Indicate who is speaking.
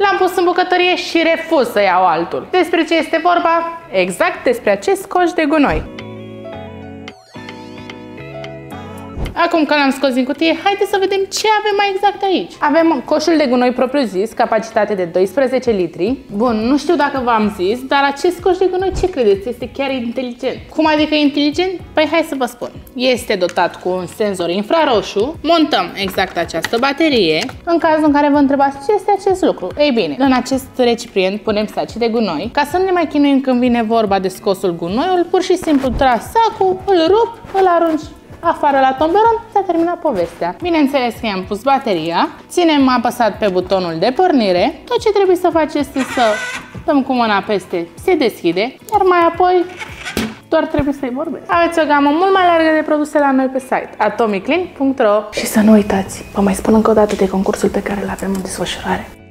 Speaker 1: L-am pus în bucătărie și refuz să iau altul. Despre ce este vorba? Exact despre acest coș de gunoi. Acum că l-am scos din cutie, haideți să vedem ce avem mai exact aici. Avem coșul de gunoi propriu-zis, capacitate de 12 litri. Bun, nu știu dacă v-am zis, dar acest coș de gunoi, ce credeți? Este chiar inteligent. Cum adică inteligent? Păi hai să vă spun. Este dotat cu un senzor infraroșu. Montăm exact această baterie. În cazul în care vă întrebați ce este acest lucru, ei bine, în acest recipient punem saci de gunoi. Ca să nu ne mai chinuim când vine vorba de scosul gunoiul, pur și simplu tragi sacul, îl rup, îl arunci afară la tomberon, s-a terminat povestea. Bineînțeles că i-am pus bateria, ținem apăsat pe butonul de pornire, tot ce trebuie să faci este să dăm cu mâna peste, se deschide, iar mai apoi doar trebuie să-i vorbesc. Aveți o gamă mult mai largă de produse la noi pe site, atomiclean.ro. Și să nu uitați, vă mai spun încă o dată de concursul pe care îl avem în desfășurare.